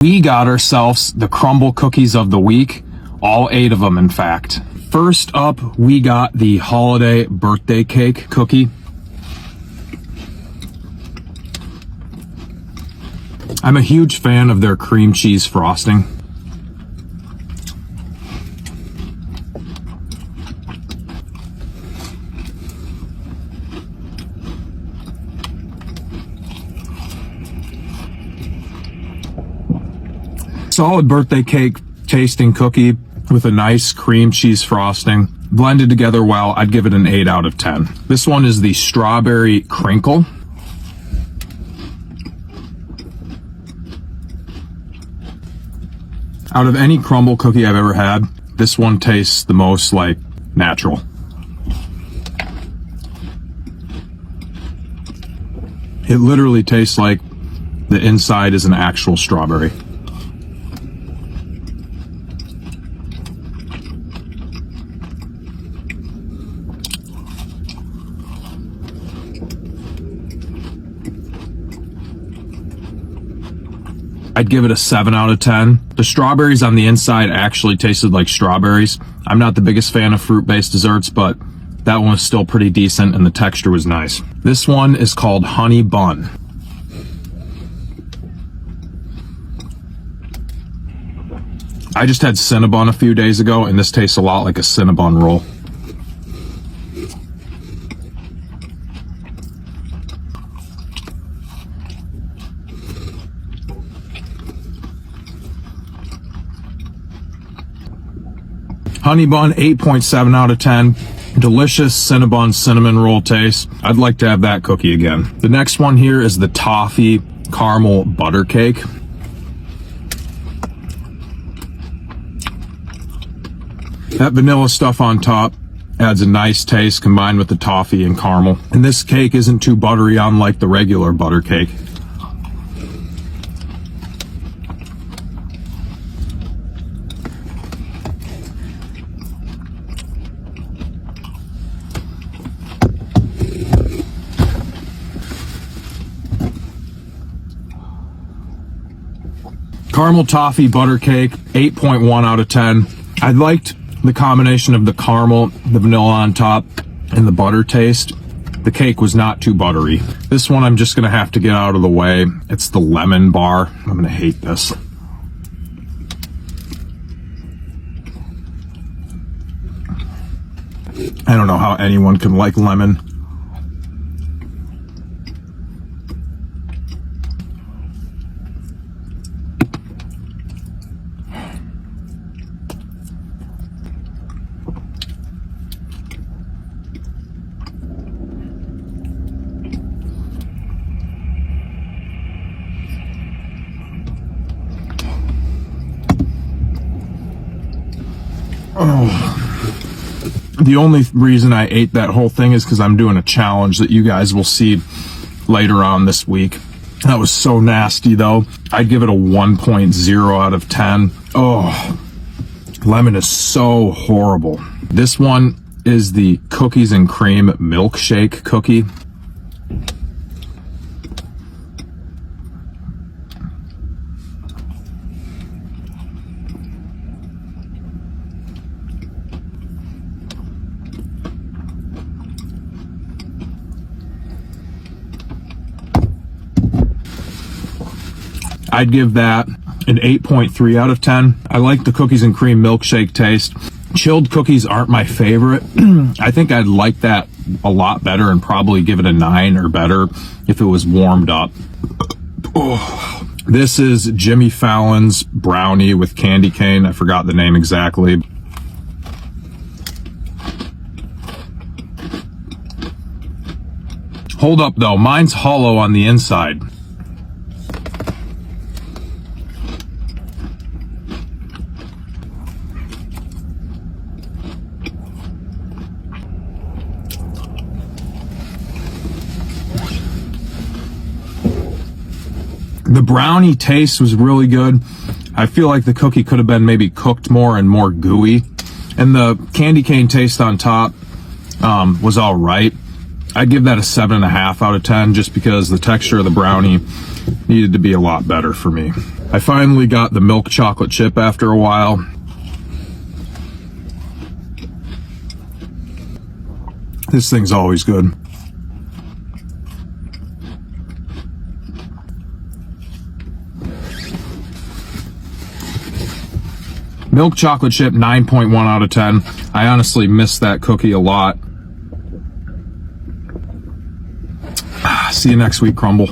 We got ourselves the crumble cookies of the week, all 8 of them in fact. First up, we got the holiday birthday cake cookie. I'm a huge fan of their cream cheese frosting. Solid birthday cake tasting cookie with a nice cream cheese frosting. Blended together well, I'd give it an 8 out of 10. This one is the strawberry crinkle. Out of any crumble cookie I've ever had, this one tastes the most like natural. It literally tastes like the inside is an actual strawberry. I'd give it a 7 out of 10. The strawberries on the inside actually tasted like strawberries. I'm not the biggest fan of fruit-based desserts, but that one was still pretty decent and the texture was nice. This one is called Honey Bun. I just had Cinnabon a few days ago and this tastes a lot like a Cinnabon roll. Honey Bun, 8.7 out of 10. Delicious Cinnabon cinnamon roll taste. I'd like to have that cookie again. The next one here is the toffee caramel butter cake. That vanilla stuff on top adds a nice taste combined with the toffee and caramel. And this cake isn't too buttery unlike the regular butter cake. Caramel toffee butter cake, 8.1 out of 10. I liked the combination of the caramel, the vanilla on top, and the butter taste. The cake was not too buttery. This one I'm just gonna have to get out of the way. It's the lemon bar. I'm gonna hate this. I don't know how anyone can like lemon. The only reason I ate that whole thing is because I'm doing a challenge that you guys will see later on this week. That was so nasty though. I'd give it a 1.0 out of 10. Oh, lemon is so horrible. This one is the cookies and cream milkshake cookie. I'd give that an 8.3 out of 10. I like the cookies and cream milkshake taste. Chilled cookies aren't my favorite. I think I'd like that a lot better and probably give it a 9 or better if it was warmed up. Oh. This is Jimmy Fallon's brownie with candy cane. I forgot the name exactly. Hold up though, mine's hollow on the inside. The brownie taste was really good. I feel like the cookie could have been maybe cooked more and more gooey. And the candy cane taste on top was all right. I'd give that a 7.5 out of 10 just because the texture of the brownie needed to be a lot better for me. I finally got the milk chocolate chip after a while. This thing's always good. Milk chocolate chip, 9.1 out of 10. I honestly miss that cookie a lot. See you next week, Crumble.